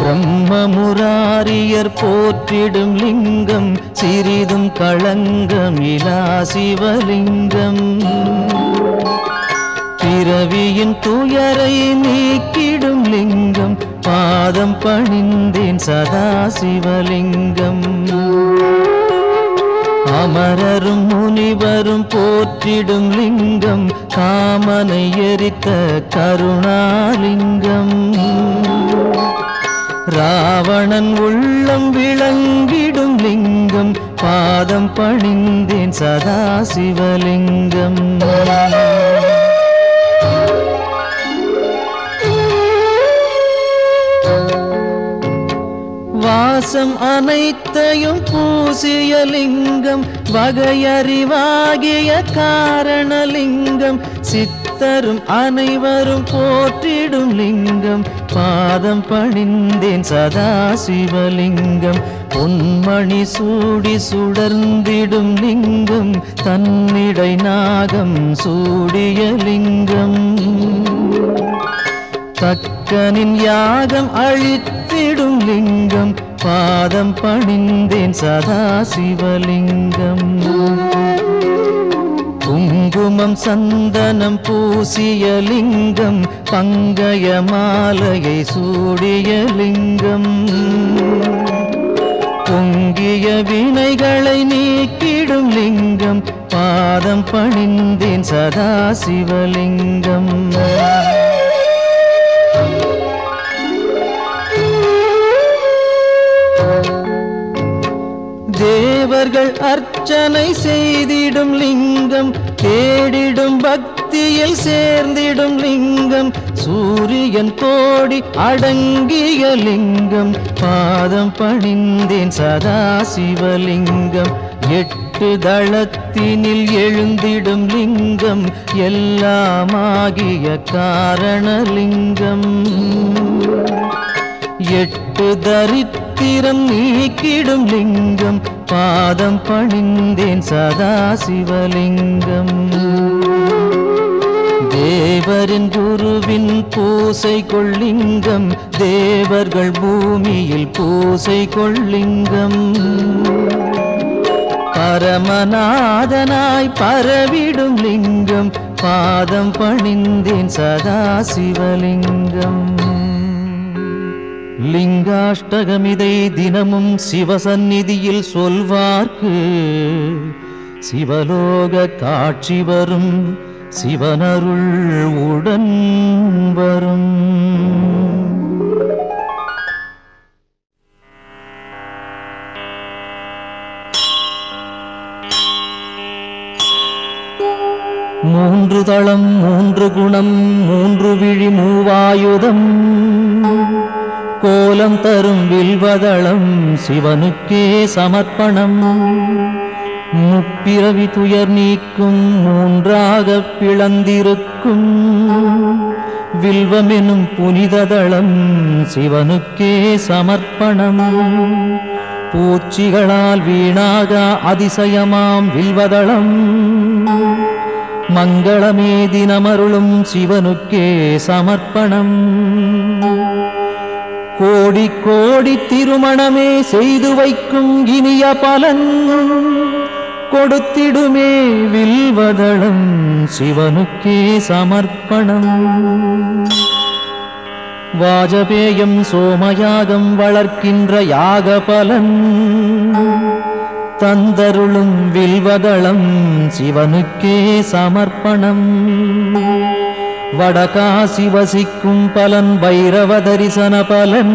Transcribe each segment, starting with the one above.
பிரம்மமுராரியர் போற்றிடும் லிங்கம் சிறிதும் களங்கம் இலா சிவலிங்கம். பிறவியின் துயரை நீக்கிடும் லிங்கம் பாதம் பணிந்தேன் சதா சிவலிங்கம். அமரரும் முனிவரும் போற்றிடும் லிங்கம் காமனை எரித்த கருணாலிங்கம். ராவணன் உள்ளம் விளங்கிடும் லிங்கம் பாதம் பணிந்தேன் சதா சிவலிங்கம். வாசம் அனைத்தையும் பூசிய லிங்கம் வகையறிவாகிய காரணலிங்கம். சித்தரும் அனைவரும் போற்றிடும் லிங்கம் பாதம் பணிந்தேன் சதா சிவலிங்கம். பொன்மணி சூடி சுடர்ந்திடும் லிங்கம் தன்னிடை நாகம் சூடிய லிங்கம். தக்கனின் யாகம் அழித்திடும் லிங்கம் பாதம் பணிந்தேன் சதா சிவலிங்கம். குங்குமம் சந்தனம் பூசிய லிங்கம் பங்கய மாலையை சூடிய லிங்கம். பொங்கிய வினைகளை நீக்கிடும் லிங்கம் பாதம் பணிந்தேன் சதா சிவலிங்கம். தேவர்கள் அர்ச்சனை செய்திடும் லிங்கம் தேடிடும் பக்தியில் சேர்ந்திடும் லிங்கம். சூரியன் கோடி அடங்கிய லிங்கம் பாதம் பணிந்தேன் சதா சிவலிங்கம். 8 தளத்தினில் எழுந்திடும் லிங்கம் எல்லாமாகிய காரணலிங்கம். 8 தரித்திரம் நீக்கிடும் லிங்கம் பாதம் பணிந்தேன் சதா சிவலிங்கம். தேவரின் குருவின் பூசை கொள்ளிங்கம் தேவர்கள் பூமியில் பூசை கொள்ளிங்கம். பரமநாதனாய் பரவிடும் லிங்கம் பாதம் பணிந்தேன் சதா சிவலிங்கம். லிங்காஷ்டகமிதை தினமும் சிவசந்நிதியில் சொல்வார்க்கு சிவலோக காட்சி வரும் சிவனருள் உடன் வரும். மூன்று தளம் 3 குணம் 3 விழி 3 ஆயுதம் கோலம் தரும் வில்வதளம் சிவனுக்கே சமர்ப்பணம். முப்பிறவி துயர் நீக்கும் 3ஆக பிளந்திருக்கும் வில்வமெனும் புனிததளம் சிவனுக்கே சமர்ப்பணம். பூச்சிகளால் வீணாக அதிசயமாம் வில்வதளம் மங்களமே தினமருளும் சிவனுக்கே சமர்ப்பணம். கோடி கோடி திருமணமே செய்து வைக்கும் இனிய பலன் கொடுத்திடுமே வில்வதளம் சிவனுக்கே சமர்ப்பணம். வாஜபேயம் சோமயாகம் வளர்க்கின்ற யாக பலன் தந்தருளும் வில்வதளம் சிவனுக்கே சமர்ப்பணம். வடகாசி வசிக்கும் பலன் பைரவ தரிசன பலன்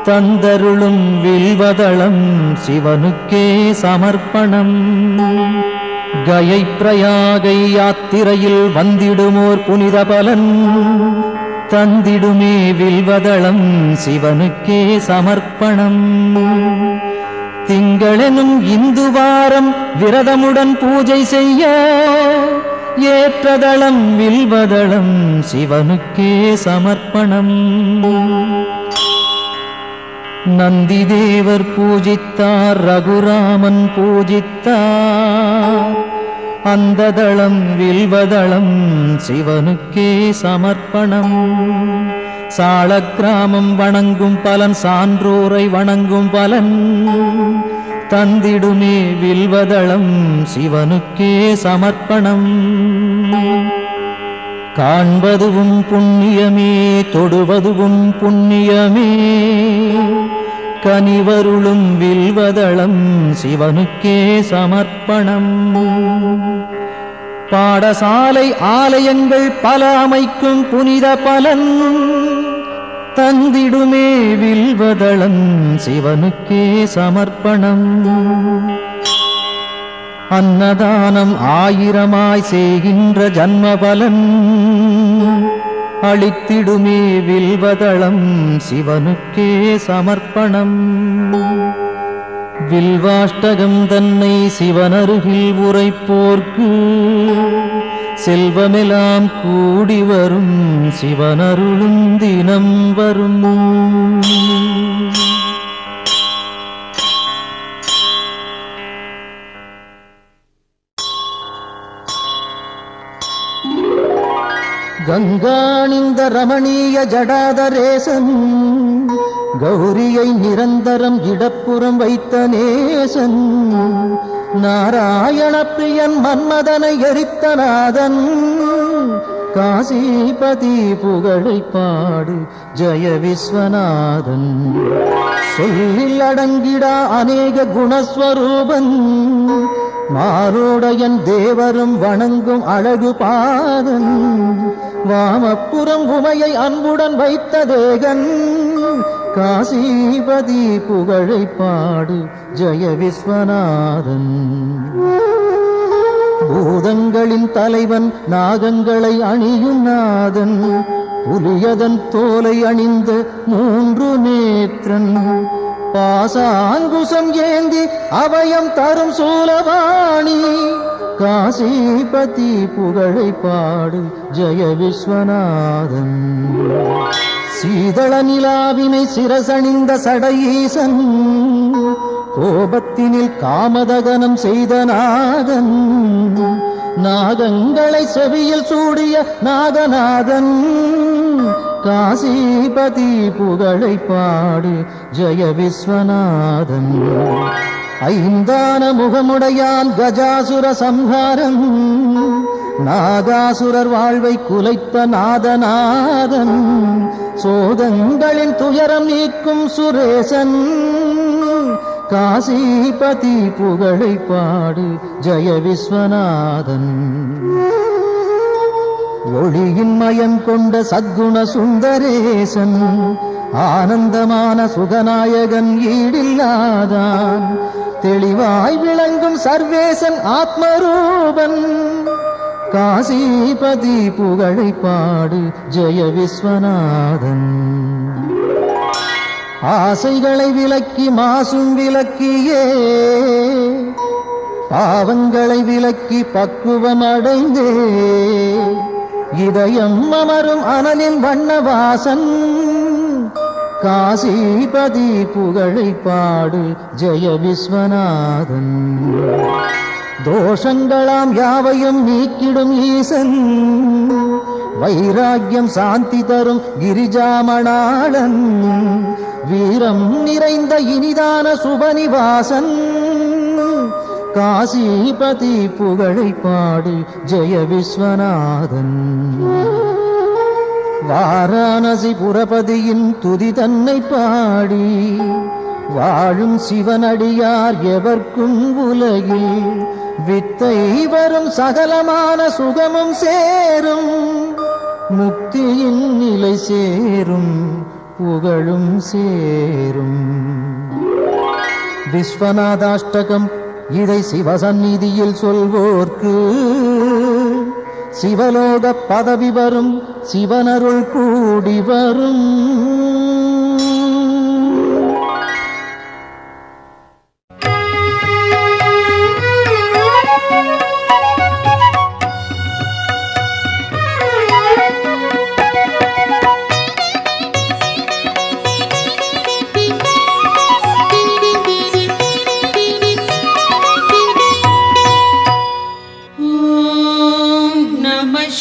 தந்தருளும் வில்வதளம் சிவனுக்கே சமர்ப்பணம். கயை பிரயாகை யாத்திரையில் வந்திடுமோர் புனித பலன் தந்திடுமே வில்வதளம் சிவனுக்கே சமர்ப்பணம். திங்களெனும் இந்து வாரம் விரதமுடன் பூஜை செய்ய ஏற்றதளம் வில்வதளம் சிவனுக்கே சமர்ப்பணம். நந்தி தேவர் பூஜித்தார் ரகுராமன் பூஜித்தார் அந்த தளம் வில்வதளம் சிவனுக்கே சமர்ப்பணம். சாளக்கிராமம் வணங்கும் பலன் சான்றோரை வணங்கும் பலன் தந்திடுமே வில்வதளம் சிவனுக்கே சமர்ப்பணம். காண்பதுவும் புண்ணியமே தொடுவதுவும் புண்ணியமே கனிவருளும் வில்வதளம் சிவனுக்கே சமர்ப்பணம். பாடசாலை ஆலயங்கள் பல அமைக்கும் புனித பலன் தந்திடுமே வில்வதளம் சிவனுக்கே சமர்ப்பணம். அன்னதானம் ஆயிரமாய் செய்கின்ற ஜன்ம பலன் அளித்திடுமே வில்வதளம் சிவனுக்கே சமர்ப்பணம். வில்வாஷ்டகம் தன்னை சிவனருகில் உரைப்போர்க்கு செல்வமெல்லாம் கூடி வரும் சிவனருளும் தினம் வரும். கங்காணிந்த ரமணீய ஜடாதரேசன் கௌரியை நிரந்தரம் இடப்புறம் வைத்த நேசன் நாராயண பிரியன் மன்மதனை எரித்த நாதன் காசிபதி புகழை பாடு ஜெய விஸ்வநாதன். சொல்லில் அடங்கிடா அநேக குணஸ்வரூபன் மாரோடையன் தேவரும் வணங்கும் அழகு பாதன் வாமப்புறம் உமையை அன்புடன் வைத்த தேகன் காசிபதி புகழை பாடு ஜெய விஸ்வநாதன். பூதங்களின் தலைவன் நாகங்களை அணியும் நாதன் புலியதன் தோலை அணிந்த மூன்று நேத்திரன் பாசாங்குசம் ஏந்தி அபயம் தரும் சூலவாணி காசிபதி புகழை பாடு ஜெய விஸ்வநாதன். சீதள நிலாவினை சிரசணிந்த சடையீசன் கோபத்தினில் காமதகனம் செய்த நாதன் நாகங்களை செவியில் சூடிய நாகநாதன் காசிபதி புகழை பாடு ஜெய விஸ்வநாதன். ஐந்தான முகமுடையான் கஜாசுர சம்ஹாரம் நாகாசுரர் வாழ்வை குலைத்த நாதநாதன் சோகங்களின் துயரம் நீக்கும் சுரேசன் காசிபதி புகழை பாடு ஜெய விஸ்வநாதன். ஒளியின் மயம் கொண்ட சத்குண சுந்தரேசன் ஆனந்தமான சுகநாயகன் ஈடில்லாதான் தெளிவாய் விளங்கும் சர்வேசன் ஆத்மரூபன் காசிபதி புகழை பாடு ஜெய விஸ்வநாதன். ஆசைகளை விலக்கி மாசும் விலக்கியே பாவங்களை விலக்கி பக்குவம் அடைந்தே இதயம் அமரும் அனலின் வண்ணவாசன் காசிபதி புகழை பாடு ஜெய விஸ்வநாதன். தோஷங்களாம் யாவையும் நீக்கிடும் ஈசன் வைராக்கியம் சாந்தி தரும் கிரிஜாமணாளன் வீரம் நிறைந்த இனிதான சுபநிவாசன் காசிபதி புகழை பாடு ஜெய விஸ்வநாதன். வாரணாசி புரபதியின் துதி தன்னை பாடி வாழும் சிவனடியார் எவர்க்கும் உலகில் வித்தை வரும் சகலமான சுகமும் சேரும் முக்தியின் நிலை சேரும் புகழும் சேரும். விஸ்வநாதாஷ்டகம் இதை சிவசந்நிதியில் சொல்வோர்க்கு சிவலோக பதவி வரும் சிவனருள் கூடி வரும்.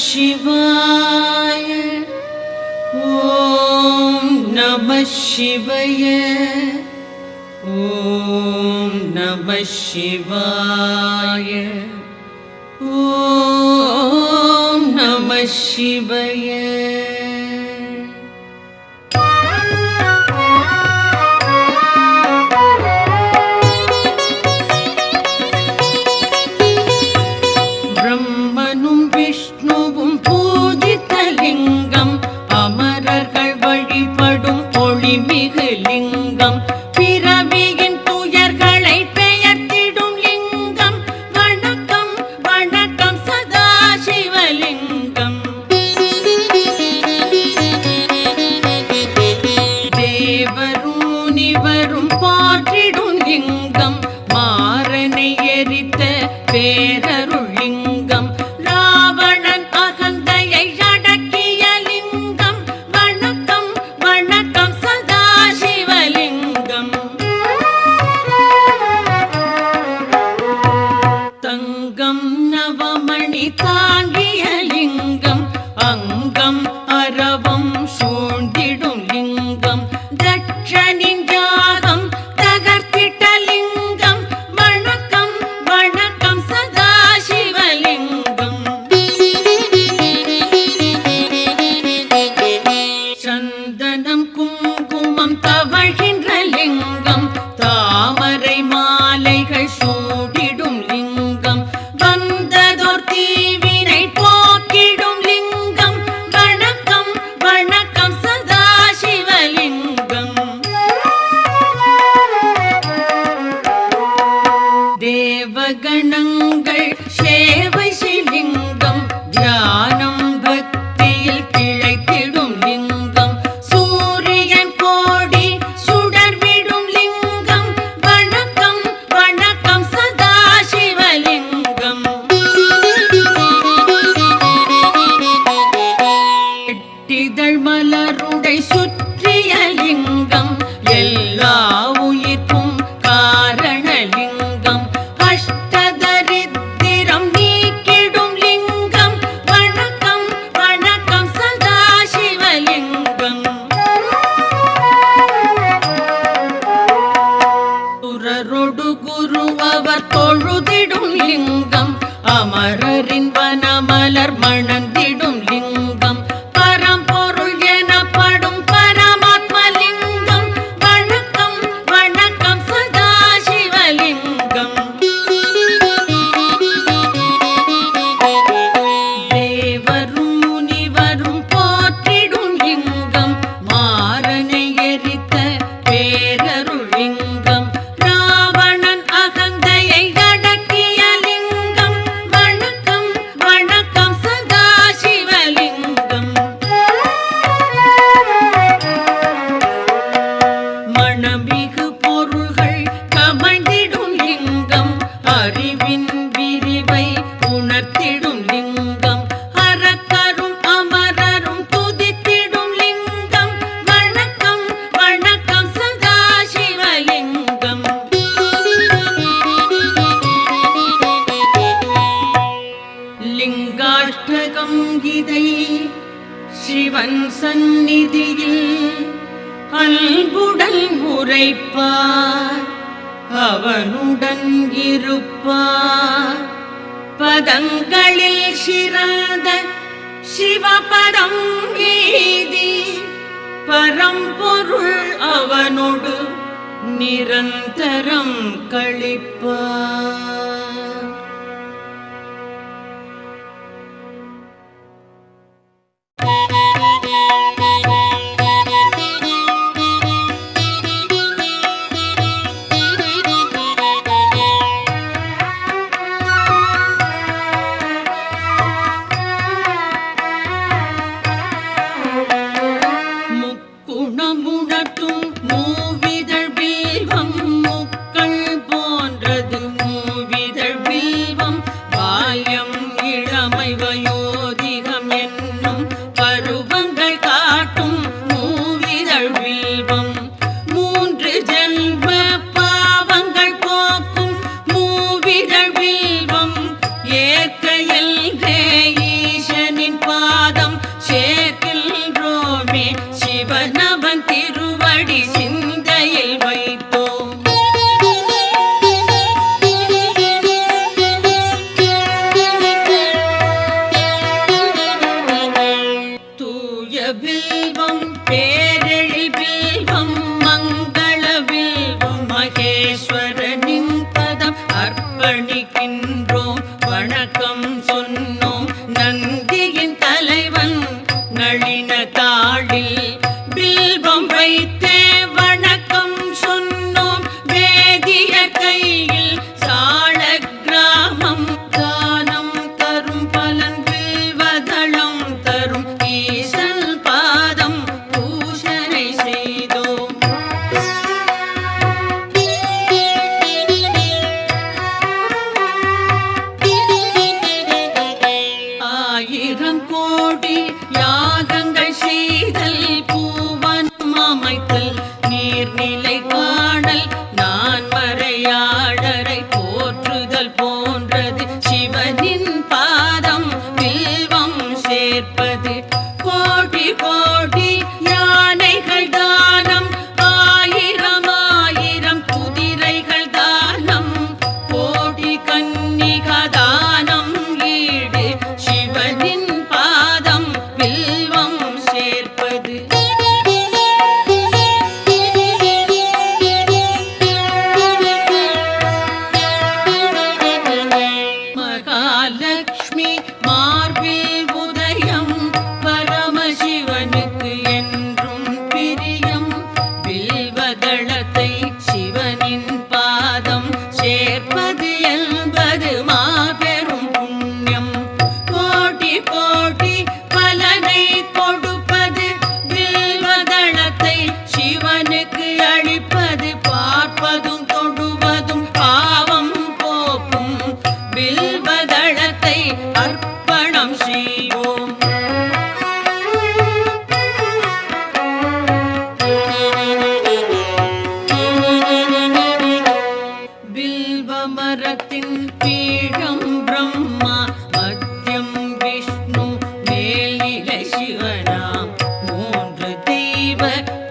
शिवाय ओम நமः சிவாய. ஓம் நமः சிவாய. ஓம் நமः சிவாய. பிரம்மனும் விஷ்ணுவும் பூஜித்த லிங்கம், அமரர்கள் வழிபடும் ஒளிமிகு லிங்கம், பிறவியின் துயர்களை பெயர்த்திடும் லிங்கம். வணக்கம் வணக்கம் சதா சிவலிங்கம். தேவரும் முனிவரும் போற்றிடும் லிங்கம், மாறனை எரித்த பேரருள் லிங்கம், ராவணன் அகந்தையை அடக்கிய லிங்கம். வணக்கம் வணக்கம் சதா சிவலிங்கம். தங்கம் நவமணி தாங்கிய லிங்கம், அங்கம் அரவம் சூழ்ந்திடும் லிங்கம், தட்சனின் யாகம் தகர்த்திட்ட லிங்கம். வணக்கம் வணக்கம் சதா சிவலிங்கம். சந்தனம் குங்குமம் தவழ்கின்ற லிங்கம், தாமரை மாலைகள் சூடிடும் லிங்கம், வந்ததோர் தீவினை போக்கிடும் லிங்கம். வணக்கம் வணக்கம் சதா சிவலிங்கம். தேவகணங்கள் சேவை சிலிங்கம், தியானம் பக்தியில் திளைத்திடும் லிங்கம், சூரியன் கோடி சுடர்விடும் லிங்கம். வணக்கம் வணக்கம் சதா சிவலிங்கம். எட்டிதழ் மலருடை சுற்றிய லிங்கம், எல்லா உயிர்க்கும் காரணலிங்கம், அஷ்டதரித்திரம் நீக்கிடும் லிங்கம். வணக்கம் வணக்கம் சதா சிவலிங்கம். சுரரொடு குரு அவர் தொழுதிடும் லிங்கம், அமரரின் வனமலர் மணந்திடும் லிங்கம், பரம்பொருள் எனப்படும் பரமாத்மலிங்கம். வணக்கம் வணக்கம் சதா சிவலிங்கம். தேவரும் முனிவரும் போற்றிடும் லிங்கம், மாறனை எரித்த பேரருள் லிங்கம், ராவணன் அகந்தையை அடக்கிய லிங்கம். வணக்கம் வணக்கம் சதா சிவலிங்கம். மணமிகு பொருள்கள் கமழ்ந்திடும் லிங்கம், அறிவின் விரிவை உணர்த்திடும் லிங்கம், அரக்கரும் அமரரும் துதித்திடும் லிங்கம். வணக்கம் வணக்கம் சதா சிவலிங்கம். லிங்காஷ்டகம் இதை சிவன் சந்நிதியில் அன்புடன் உரைப்பார், அவனுடன் இருப்பார். பதங்களில் சிறந்த சிவபதம் ஏதி, பரம்பொருள் அவனோடு நிரந்தரம் கழிப்பார். முக்குணமுணர்த்தும் மூவிதழ் பில்வம் முக்கள் போன்றது மூவி பில்வம் பேரெழி பில்வம் மங்கள பில்வம் மகேஸ்வரனின் பதம் அர்ப்பணிக்கின்றோம் வணக்கம் சொன்னோம் நந்தியின் தலைவன் நளின தாளில் பில்வம் வைத்தே வணக்கம் சொன்னோம் வேதிய கையில் சாள கிராமம் தானம் தரும் பலன் வில்வதளம் தரும் ஈசன் பாதம் பூஷனை செய்தோம் ஆயிரம் கோடி யாகங்கள் செய்தல் பூவனம் அமைத்தல் நீர்நிலை காணல் நான் மறையாளரை போற்றுதல் போன்றது சிவனின் பாதம் வில்வம் சேர்ப்பது கோடி கோடி யானைகள் தானம் ஆயிரம் ஆயிரம் குதிரைகள் தானம் கோடி கன்னிகா தானம் ஈடு சிவனின் பாதம் வில்வம் சேர்ப்பது மகாலட்சுமி மார்பில் உதயம் பரமசிவனுக்கு என்றும் பிரியம் வில்வதளத்தை சிவனின் பாதம் சேர்ப்பது என்பது மாபெரும் புண்ணியம் கோடி கோடி பலனை கொடுப்பது வில்வதளத்தை சிவனுக்கு அளிப்பது பார்ப்பதும் தொடுவதும் பாவம் போக்கும் வில்வதளத்தை அர்ப்பணம் செய்வோம் வில்வ மரத்தின் பீடம் பிரம்மா மத்தியம் விஷ்ணு மேல்நிலை சிவனாம் மூன்று தெய்வ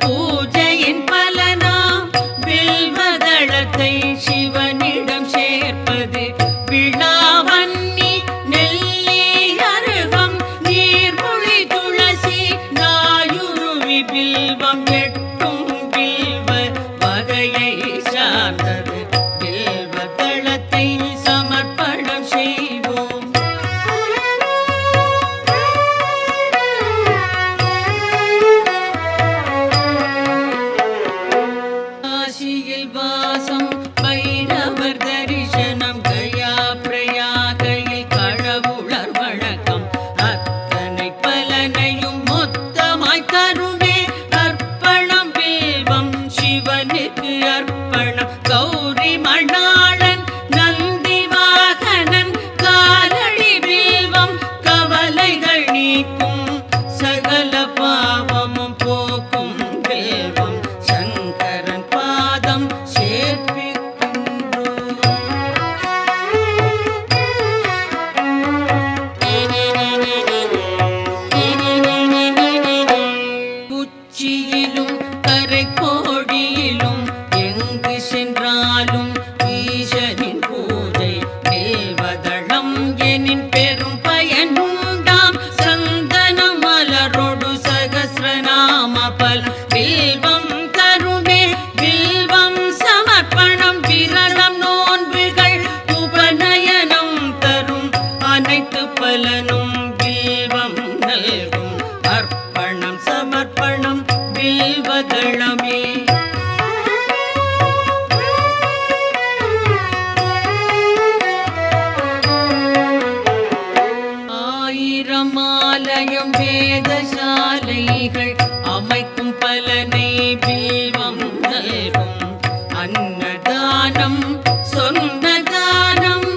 பூஜையின் பலனாம் வில்வதளத்தை சிவனிடம் சேர்ப்பது விழாவன்னி நெல்லி அருகம் நீர்மொழி துளசி நாயுருவி பில்வம் எட்டும் பில்வ வகையை சார்ந்தது வில்வதளத்தை சமர்ப்பணம் செய்வோம் காசியில் வாசம் பைரவர் தரிசனம் கயா பிரயாகையில் கடவுளர் வணக்கம் அத்தனை பலனையும் மொத்தமாய் தருவே அர்ப்பணம் வில்வம் சிவனுக்கு அர்ப்பணம் கௌரி மணாளன் நந்தி வாகனன் காலடி வில்வம் கவலைகள் நீக்கும் சகல பாவமும் போக்கும் வில்வம் சங்கரன் பாதம் சேர்ப்பிக்கின்றோம் உச்சியிலும் கரை கோடியிலும் எங்கு சென்றாலும் ஈசனின் பூஜை வில்வதளம் எனின் பெரும் பயனுண்டாம் சந்தன மலரோடு சகஸ்ரநாம பல் வில்வம் தருமே வில்வம் சமர்ப்பணம் விரதம் நோன்புகள் உபநயனம் தரும் அனைத்து பலனும் வில்வம் நல்கும் அர்ப்பணம் சமர்ப்பணம் வில்வதளமே ஆயிரம் ஆலயம் வேதசாலைகள் அமைக்கும் பலனை வில்வம் நல்கும் அன்னதானம் சொன்ன தானம்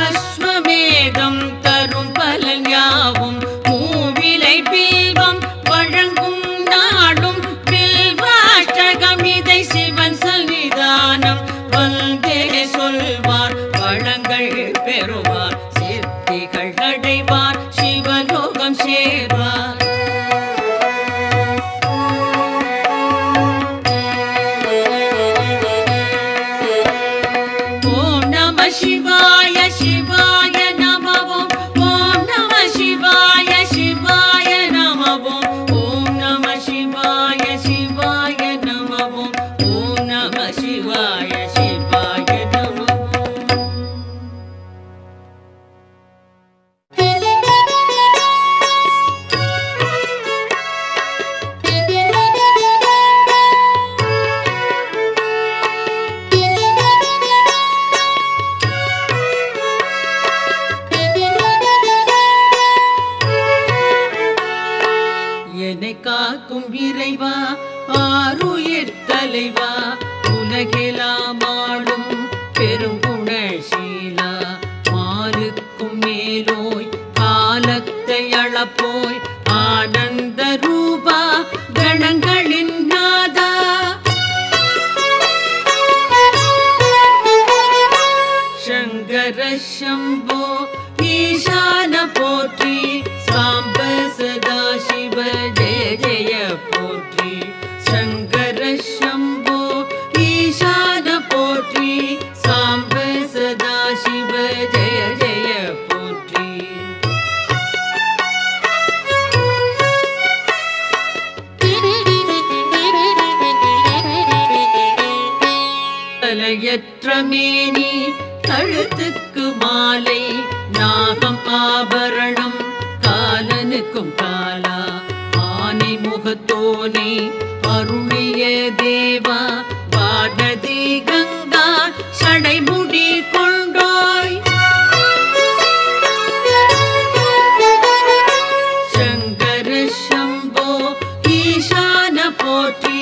அஸ்வமேதம் தரும் பலன் யாவும் மூவிலை வில்வம் வழங்கும் நாடும் வில்வாஷ்டகம் இதை சிவன் சன்னிதானம் வந்தே சொல்வார் வளங்கள் பெறுவார் சித்திகள் அடைவார் சிவலோகம் சேர்வார் என்னை காக்கும் இறைவா ஆருயிர் தலைவா உலகெல்லாம் ஆளும் பெருங்குணசீலா மாலுக்கும் மேலோய் காலத்தை அளப்போய் ஆனந்த ரூபா கணங்களின் நாதா சங்கர சம்போ ஈசான போற்றி சாம்ப சதா சிவ ஜெய ஜெய போற்றி சங்கர சம்போ ஈசான போற்றி சாம்ப சதா சிவ ஜெய ஜெய போற்றி தலையற்ற மேனி கழுத்துக்கு மாலை நாகம் ஆபரணம் காலனுக்கும் காலா ஆனை முகத்தோனே அருளிய தேவா வானதி கங்கா சடைமுடி கொண்டோய் சங்கர சம்போ ஈசான போற்றி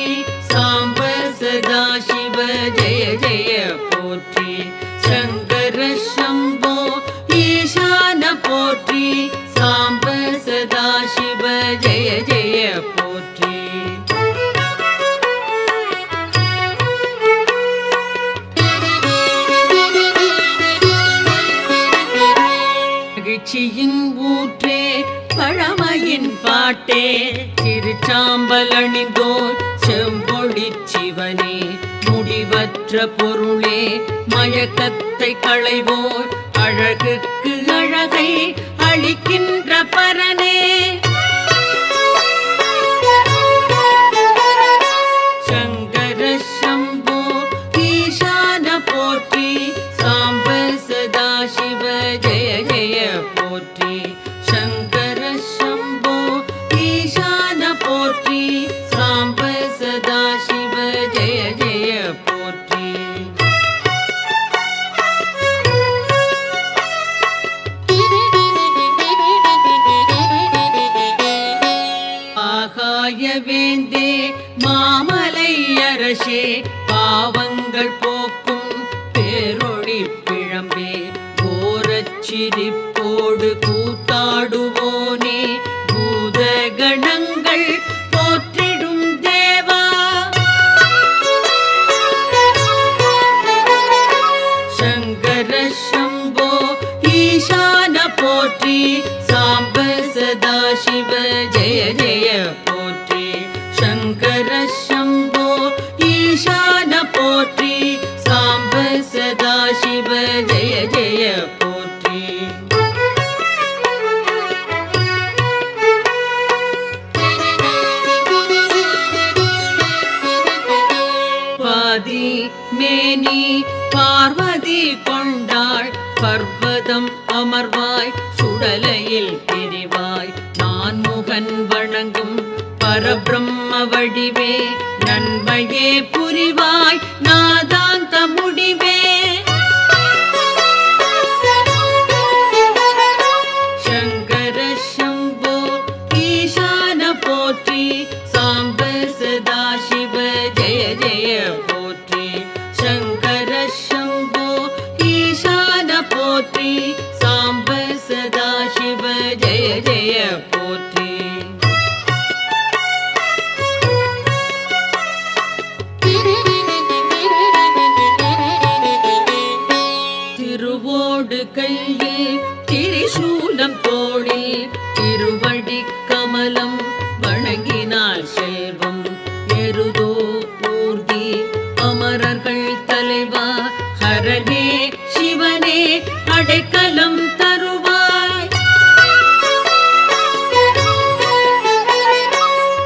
சாம்ப சதா சிவ ஜெய ஜெய போற்றி சங்கர சம்போ ஈசான போற்றி சாம்ப சதா சிவ ஜெய ஜெய போற்றி மகிழ்ச்சியின் ஊற்றே பழமையின் பாட்டே திருச்சாம்பல் அணிந்தோர் செம்பொழி சிவனே முடிவற்ற பொருளே மயக்கத்தை களைவோர் அழகுக்கு அழகை அளிக்கின்ற பரனே சங்கர சம்போ ஈசான போற்றி சாம்ப சதா சிவ ஜெய ஜெய போற்றி சங்கர சம்போ ஈசான போற்றி சாம்ப சதா சிவ ஜெய ஜெய போற்றி ஆகாய வேந்தே மாமலை அரசே பாவங்கள் போக்கும் பேரொளி பிழம்பே கோரச்சிரிப்போடு கூத்தாடுவோனே பூதகணங்கள் போற்றிடும் தேவா சங்கர சம்போ ஈசான போற்றி சாம்ப சதா சிவ ஜெய ஜெய போற்றி சங்கர சம்போ ஈசான போற்றி சாம்ப சதா சிவ ஜெய ஜெய போற்றி பாதி மேனி பார்வதி கொண்டாள் பர்வதம் அமர்வாய் சுடலையில் பிரிவாய் நான் முகன் வணங்கும் பரபிரம்ம வடிவே நன்மையே புரிவாய் நாதாந்த முடிவே சங்கர சம்போ ஈசான போற்றி சாம்ப சதா சிவ ஜெய ஜெய போற்றி சங்கர சம்போ ஈசான போற்றி சாம்ப சதா சிவ ஜெய ஜெய போற்றி திருவோடு கையில் திரிசூலம் தோளில் திருவடி கமலம் வணங்கினாள் செல்வம் எருதோ ஊர்தி அமரர்கள் தலைவா ஹரனே சிவனே அடைக்கலம் தருவாய்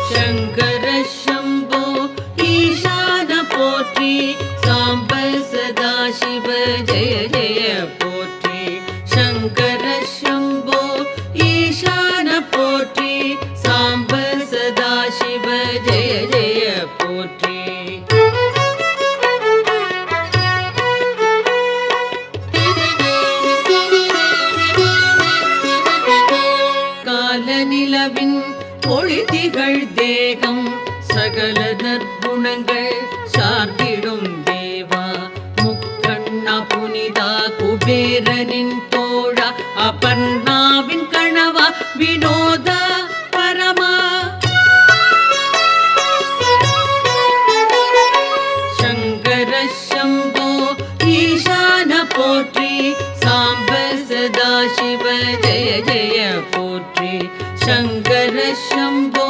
சங்கர சம்போ ஈசான போற்றி சாம்ப சதா சிவ ஜெய ஜெய போற்றி சங்கர சம்போ ஈசான போற்றி சாம்ப சதா சிவ ஜெய ஜெய போற்றி திகழ் தேகம் சகல நற்குணங்கள் சார்ந்திடும் தேவா முக்கண்ணா புனிதா குபேரனின் தோழா அபர்ணாவின் கணவா வினோதா பரமா சங்கர சம்போ ஈசான போற்றி சாம்ப சதா சிவ ஜெய ஜெய போற்றி சங்கர சம்போ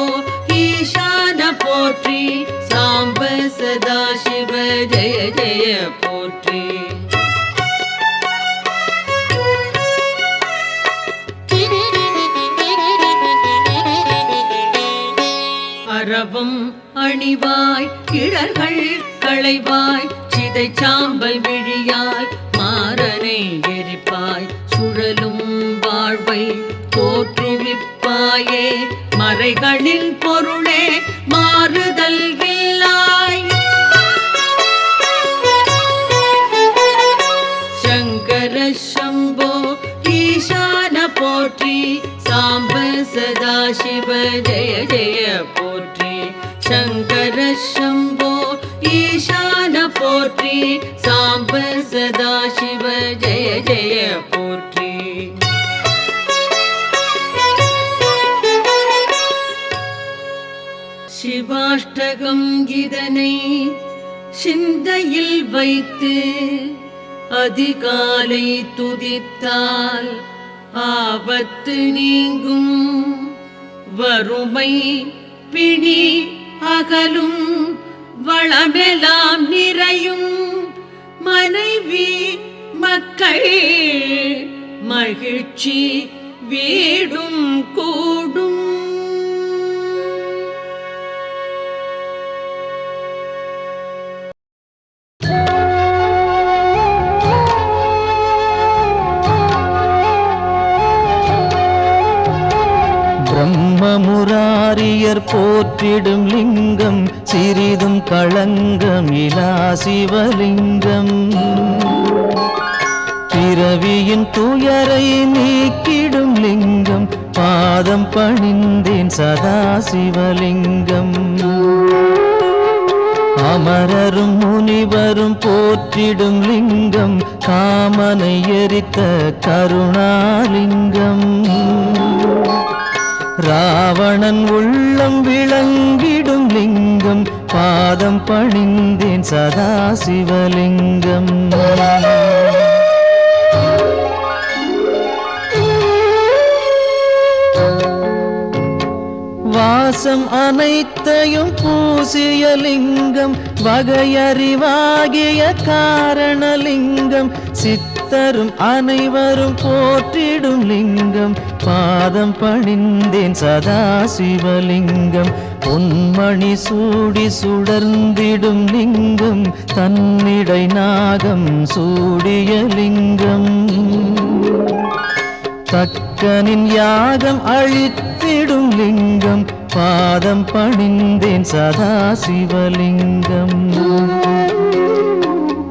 ஈசான போற்றி சாம்ப சதா சிவ ஜெய ஜெய போற்றி அரவம் அணிவாய் இடர்கள் களைவாய் சிதை சாம்பல் விழியாய் மாறனை எரிப்பாய் சுழலும் வாழ்வை தோற்றுவிப்பாயே மறைகளின் பொருளே மாறுதல் இல்லாய் சங்கர சம்போ ஈசான போற்றி சாம்ப சதா சிவ ஜெய ஜெய போற்றி சங்கர சம்போ ஈசான போற்றி சாம்ப சதா சிவ ஜெய ஜெய போற்றி சிவாஷ்டகம் இதனை சிந்தையில் வைத்து அதிகாலை துதித்தால் ஆபத்து நீங்கும் வறுமை பிணி அகலும் வளமெல்லாம் நிறையும் மனைவி மக்கள் மகிழ்ச்சி வீடும் கூடும் பிரம்மமுராரியர் போற்றிடும் லிங்கம் சிறிதும் களங்கமிலா சிவலிங்கம் பிறவியின் துயரை நீக்கிடும் லிங்கம் பாதம் பணிந்தேன் சதா சிவலிங்கம் அமரரும் முனிவரும் போற்றிடும் லிங்கம் காமனை எரித்த கருணாலிங்கம் ராவணன் உள்ளம் விளங்கிடும் லிங்கம் பாதம் பணிந்தேன் சதா சிவலிங்கம் வாசம் அனைத்தையும் பூசிய லிங்கம் வகையறிவாகிய காரணலிங்கம் சித்தரும் அனைவரும் போற்றிடும் லிங்கம் பாதம் பணிந்தேன் சதா சிவலிங்கம் பொன்மணி சூடி சுடர்ந்திடும் லிங்கம் தன்னிடை நாகம் சூடிய லிங்கம் தக்கனின் யாகம் அழித்திடும் லிங்கம் பாதம் பணிந்தேன் சதா சிவலிங்கம்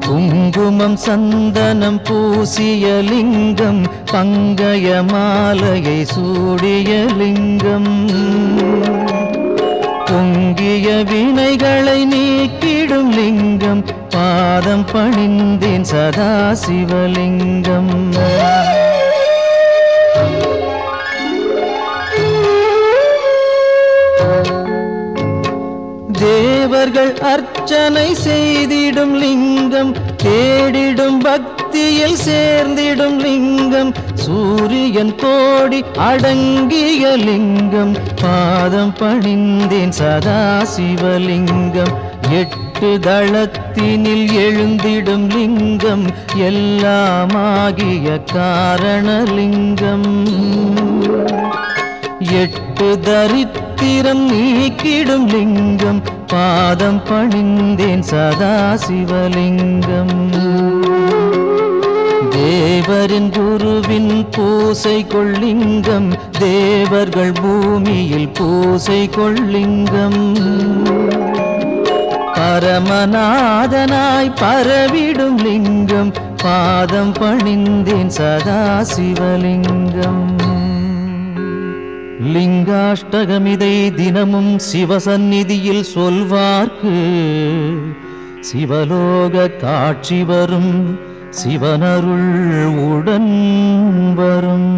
குங்குமம் சந்தனம் பூசிய லிங்கம் பங்கய மாலையை சூடிய லிங்கம் பொங்கிய வினைகளை நீக்கிடும் லிங்கம் பாதம் பணிந்தேன் சதா சிவலிங்கம் தேவர்கள் அர்ச்சனை செய்திடும் லிங்கம் தேடிடும் பக்தியில் சேர்ந்திடும் லிங்கம் சூரியன் கோடி அடங்கிய லிங்கம் பாதம் பணிந்தேன் சதா சிவலிங்கம் எட்டு தளத்தினில் எழுந்திடும் லிங்கம் எல்லாமாகிய காரணலிங்கம் எட்டு தரித்திரம் நீக்கிடும் லிங்கம் பாதம் பணிந்தேன் சதா சிவலிங்கம் தேவரின் குருவின் பூசை கொள்ளிங்கம் தேவர்கள் பூமியில் பூசை கொள்ளிங்கம் பரமநாதனாய் பரவிடும் லிங்கம் பாதம் பணிந்தேன் சதா சிவலிங்கம் லிங்காஷ்டகமிதை தினமும் சிவசந்நிதியில் சொல்வார்க்கு சிவலோக காட்சி வரும், சிவனருள் உடன் வரும்.